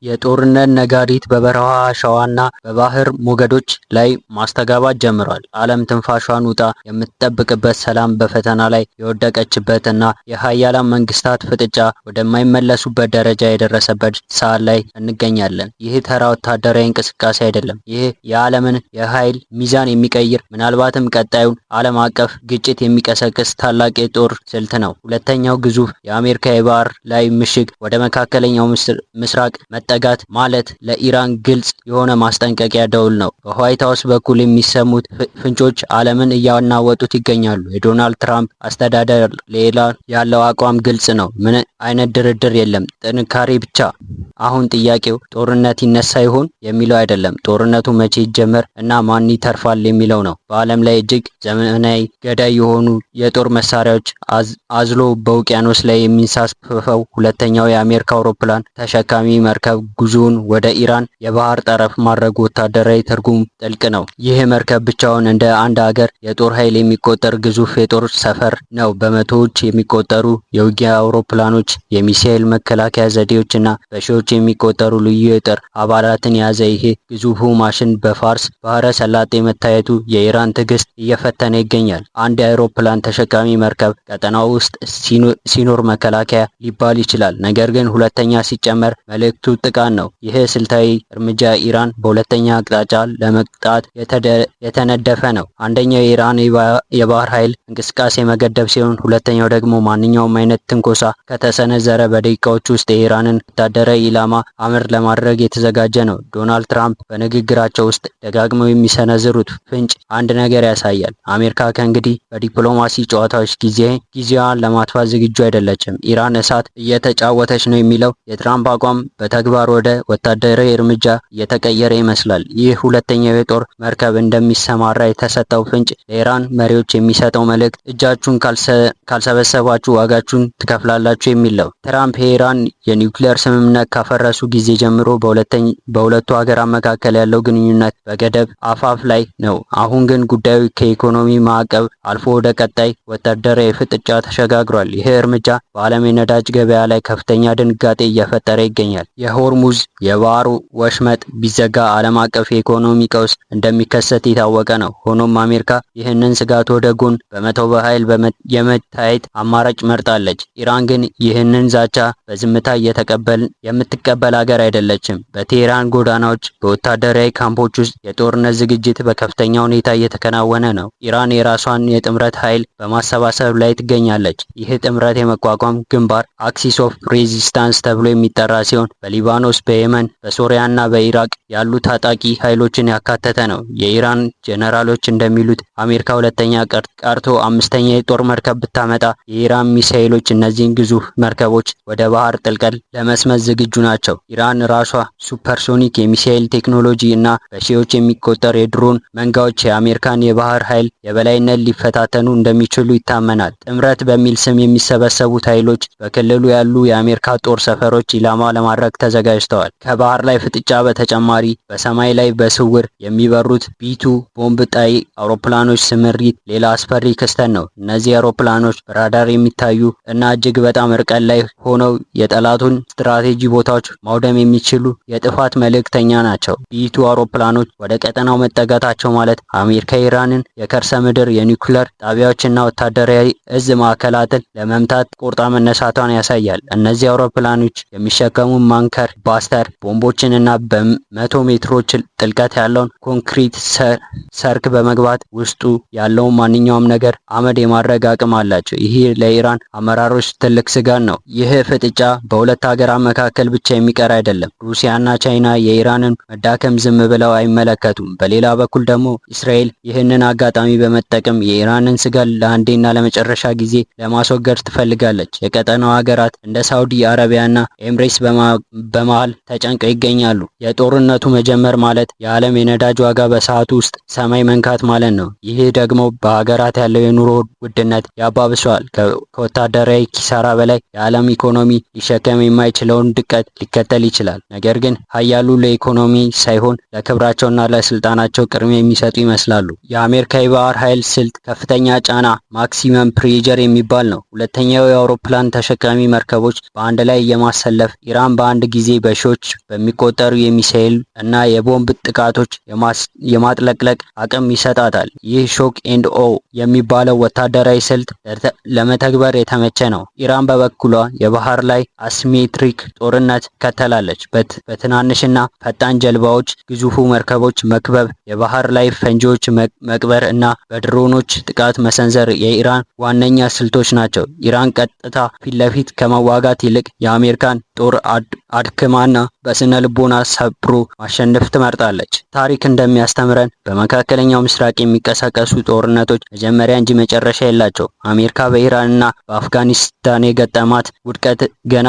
የጦርነት ነጋሪት በበረሃ አሸዋና በባህር ሞገዶች ላይ ማስተጋባት ጀምሯል። ዓለም ትንፋሿን ውጣ የምትጠብቅበት፣ ሰላም በፈተና ላይ የወደቀችበት እና የሀያላን መንግስታት ፍጥጫ ወደማይመለሱበት ደረጃ የደረሰበት ሰዓት ላይ እንገኛለን። ይህ ተራ ወታደራዊ እንቅስቃሴ አይደለም። ይህ የዓለምን የኃይል ሚዛን የሚቀይር፣ ምናልባትም ቀጣዩን ዓለም አቀፍ ግጭት የሚቀሰቅስ ታላቅ የጦር ስልት ነው። ሁለተኛው ግዙፍ የአሜሪካ የባህር ላይ ምሽግ ወደ መካከለኛው ምስራቅ መጠጋት ማለት ለኢራን ግልጽ የሆነ ማስጠንቀቂያ ደውል ነው። በዋይት ሀውስ በኩል የሚሰሙት ፍንጮች ዓለምን እያናወጡት ይገኛሉ። የዶናልድ ትራምፕ አስተዳደር ሌላ ያለው አቋም ግልጽ ነው። ምን አይነት ድርድር የለም፣ ጥንካሬ ብቻ። አሁን ጥያቄው ጦርነት ይነሳ ይሆን የሚለው አይደለም፣ ጦርነቱ መቼ ይጀመር እና ማን ይተርፋል የሚለው ነው። በዓለም ላይ እጅግ ዘመናዊ ገዳይ የሆኑ የጦር መሳሪያዎች አዝሎ በውቅያኖስ ላይ የሚንሳፈፈው ሁለተኛው የአሜሪካ አውሮፕላን ተሸካሚ መርከብ ጉዞውን ወደ ኢራን የባህር ጠረፍ ማድረጉ ወታደራዊ ትርጉም ጥልቅ ነው። ይህ መርከብ ብቻውን እንደ አንድ ሀገር የጦር ኃይል የሚቆጠር ግዙፍ የጦር ሰፈር ነው። በመቶዎች የሚቆጠሩ የውጊያ አውሮፕላኖች፣ የሚሳኤል መከላከያ ዘዴዎች እና በሺዎች የሚቆጠሩ ልዩ የጦር አባላትን የያዘ ይሄ ግዙፉ ማሽን በፋርስ ባህረ ሰላጤ መታየቱ የኢራን ትዕግስት እየፈተነ ይገኛል። አንድ የአውሮፕላን ተሸካሚ መርከብ ቀጠናው ውስጥ ሲኖር መከላከያ ሊባል ይችላል፣ ነገር ግን ሁለተኛ ሲጨመር መልእክቱ ጥቃት ነው። ይህ ስልታዊ እርምጃ ኢራን በሁለተኛ አቅጣጫ ለመቅጣት የተነደፈ ነው። አንደኛው የኢራን የባህር ኃይል እንቅስቃሴ መገደብ ሲሆን፣ ሁለተኛው ደግሞ ማንኛውም አይነት ትንኮሳ ከተሰነዘረ በደቂቃዎች ውስጥ የኢራንን ወታደራዊ ኢላማ አመድ ለማድረግ የተዘጋጀ ነው። ዶናልድ ትራምፕ በንግግራቸው ውስጥ ደጋግመው የሚሰነዝሩት ፍንጭ አንድ ነገር ያሳያል። አሜሪካ ከእንግዲህ በዲፕሎማሲ ጨዋታዎች ጊዜዋን ለማጥፋት ዝግጁ አይደለችም። ኢራን እሳት እየተጫወተች ነው የሚለው የትራምፕ አቋም በተግባር ወደ ወታደራዊ እርምጃ እየተቀየረ ይመስላል። ይህ ሁለተኛው የጦር መርከብ እንደሚሰማራ የተሰጠው ፍንጭ ለኢራን መሪዎች የሚሰጠው መልእክት እጃችሁን ካልሰበሰባችሁ ዋጋችሁን ትከፍላላችሁ የሚል ነው። ትራምፕ የኢራን የኒውክሌር ስምምነት ካፈረሱ ጊዜ ጀምሮ በሁለቱ ሀገራት መካከል ያለው ግንኙነት በገደብ አፋፍ ላይ ነው። አሁን ግን ጉዳዩ ከኢኮኖሚ ማዕቀብ አልፎ ወደ ቀጣይ ወታደራዊ ፍጥጫ ተሸጋግሯል። ይህ እርምጃ በዓለም የነዳጅ ገበያ ላይ ከፍተኛ ድንጋጤ እየፈጠረ ይገኛል። የሆርሙዝ የባህር ወሽመጥ ቢዘጋ ዓለም አቀፍ የኢኮኖሚ ቀውስ እንደሚከሰት የታወቀ ነው። ሆኖም አሜሪካ ይህንን ስጋት ወደ ጎን በመተው በኃይል የመታየት አማራጭ መርጣለች። ኢራን ግን ይህንን ዛቻ በዝምታ የምትቀበል ሀገር አይደለችም። በቴህራን ጎዳናዎች፣ በወታደራዊ ካምፖች ውስጥ የጦርነት ዝግጅት በከፍተኛ ሁኔታ እየተከናወነ ነው። ኢራን የራሷን የጥምረት ኃይል በማሰባሰብ ላይ ትገኛለች። ይህ ጥምረት የመቋቋም ግንባር አክሲስ ኦፍ ሬዚስታንስ ተብሎ የሚጠራ ሲሆን በሊባኖስ፣ በየመን፣ በሶሪያ እና በኢራቅ ያሉ ታጣቂ ኃይሎችን ያካተተ ነው። የኢራን ጄኔራሎች እንደሚሉት አሜሪካ ሁለተኛ ቀርቶ አምስተኛ የጦር መርከብ ብታመጣ የኢራን ሚሳኤሎች እነዚህን ግዙፍ መርከቦች ወደ ባህር ጥልቀት ለመስመጥ ዝግጁ ናቸው። ኢራን ራሷ ሱፐርሶኒክ የሚሳኤል ቴክኖሎጂ እና በሺዎች የሚቆጠር የድሮን መንጋዎች የአሜሪካን የባህር ኃይል የበላይነት ሊፈታተኑ እንደሚችሉ ይታመናል። ጥምረት በሚል ስም የሚሰበሰቡት ኃይሎች በክልሉ ያሉ የአሜሪካ ጦር ሰፈሮች ኢላማ ለማድረግ ተዘጋጅተዋል። ከባህር ላይ ፍጥጫ በተጨማሪ በሰማይ ላይ በስውር የሚበሩት ቢቱ ቦምብ ጣይ አውሮፕላኖች ስምሪት ሌላ አስፈሪ ክስተት ነው። እነዚህ አውሮፕላኖች በራዳር የሚታዩ እና እጅግ በጣም ርቀት ላይ ሆነው የጠላቱን ስትራቴጂ ቦታዎች ማውደም የሚችሉ የጥፋት መልእክተኛ ናቸው። ቢቱ አውሮፕላኖች ወደ ቀጠናው መጠጋታቸው ማለት አሜሪካ ኢራንን የከርሰ ምድር የኒውክለር ጣቢያዎችና ወታደራዊ እዝ ማዕከላትን ለመምታት ቆርጣ መነሳቷን ያሳያል። እነዚህ አውሮፕላኖች የሚሸከሙ ማንከር ባስተር ቦምቦችን እና በመቶ ሜትሮች ጥልቀት ያለውን ኮንክሪት ሰርክ በመግባት ውስጡ ያለውን ማንኛውም ነገር አመድ የማድረግ አቅም አላቸው። ይህ ለኢራን አመራሮች ትልቅ ስጋት ነው። ይህ ፍጥጫ በሁለት ሀገራት መካከል ብቻ የሚቀር አይደለም። ሩሲያና ቻይና የኢራንን መዳከም ዝም ብለው አይመለከቱም። በሌላ በኩል ደግሞ እስራኤል ይህንን አጋጣሚ በመጠቀም የኢራንን ስጋት ለአንዴና ለመጨረሻ ጊዜ ለማስወገድ ትፈልጋለች። የቀጠናው ሀገራት እንደ ሳውዲ አረቢያና ኤምሬትስ በመሃል ተጨንቀው ይገኛሉ። የጦርነቱ መጀመር ማለት የዓለም የነዳጅ ዋጋ በሰዓቱ ውስጥ ሰማይ መንካት ማለት ነው። ይህ ደግሞ በሀገራት ያለው የኑሮ ውድነት ያባብሰዋል። ከወታደራዊ ኪሳራ በላይ የዓለም ኢኮኖሚ ሊሸከም የማይችለውን ድቀት ሊከተል ይችላል። ነገር ግን ኃያሉ ለኢኮኖሚ ሳይሆን ለክብራቸውና ለስልጣናቸው ቅድሚያ የሚሰጡ ይመስላሉ። የአሜሪካ የባህር ኃይል ስልት ከፍተኛ ጫና ማክሲመም ፕሬዠር የሚባል ነው። ሁለተኛው የአውሮፕላን ተሸካሚ መርከቦች በአንድ ላይ የማሰለፍ ኢራን በአንድ ጊዜ በሺዎች በሚቆጠሩ የሚሳኤል እና የቦምብ ጥቃቶች የማጥለቅለቅ አቅም ይሰጣታል። ይህ ሾክ ኤንድ ኦ የሚባለው ወታደራዊ ስልት ለመተግበር የተመቸ ነው። ኢራን በበኩሏ የባህር ላይ አሲሜትሪክ ጦርነት ትከተላለች። በትናንሽና ፈጣን ጀልባዎች ግዙፉ መርከቦች መክበብ፣ የባህር ላይ ፈንጂዎች መቅበር እና በድሮኖች ጥቃት መሰንዘር የኢራን ዋነኛ ስልቶች ናቸው። ኢራን ቀጥታ ፊት ለፊት ከመዋጋት ይልቅ የአሜሪካን ጦር አድክማና በስነ ልቦና ሰብሮ ማሸነፍ ትመርጣለች። ታሪክ እንደሚያስተምረን በመካከለኛው ምስራቅ የሚቀሰቀሱ ጦርነቶች መጀመሪያ እንጂ መጨረሻ የላቸውም። አሜሪካ በኢራንና በአፍጋኒስታን የገጠማት ውድቀት ገና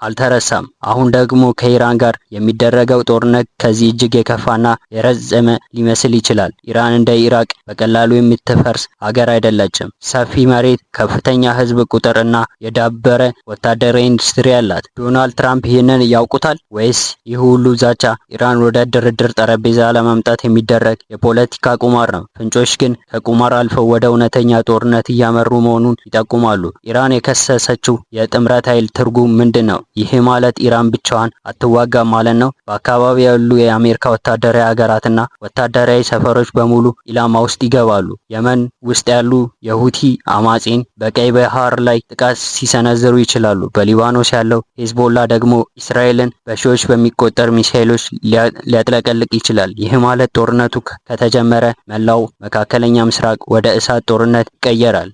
አልተረሳም። አሁን ደግሞ ከኢራን ጋር የሚደረገው ጦርነት ከዚህ እጅግ የከፋና የረዘመ ሊመስል ይችላል። ኢራን እንደ ኢራቅ በቀላሉ የምትፈርስ ሀገር አይደለችም። ሰፊ መሬት፣ ከፍተኛ ሕዝብ ቁጥር እና የዳበረ ወታደራዊ ኢንዱስትሪ አላት። ዶናልድ ትራምፕ ይህንን ያውቁታል ወይስ ይህ ሁሉ ዛቻ ኢራን ወደ ድርድር ጠረጴዛ ለማምጣት የሚደረግ የፖለቲካ ቁማር ነው? ፍንጮች ግን ከቁማር አልፈው ወደ እውነተኛ ጦርነት እያመሩ መሆኑን ይጠቁማሉ። ኢራን የከሰሰችው የጥምረት ኃይል ትርጉም ምንድን ነው? ይህ ማለት ኢራን ብቻዋን አትዋጋም ማለት ነው? በአካባቢው ያሉ የአሜሪካ ወታደራዊ ሀገራትና ወታደራዊ ሰፈሮች በሙሉ ኢላማ ውስጥ ይገባሉ። የመን ውስጥ ያሉ የሁቲ አማጺን በቀይ ባህር ላይ ጥቃት ሲሰነዝሩ ይችላሉ። በሊባኖስ ያለው ሄዝቦላ ደግሞ እስራኤልን በሺዎች በሚቆጠር ሚሳኤሎች ሊያጥለቀልቅ ይችላል። ይህ ማለት ጦርነቱ ከተጀመረ መላው መካከለኛ ምስራቅ ወደ እሳት ጦርነት ይቀየራል።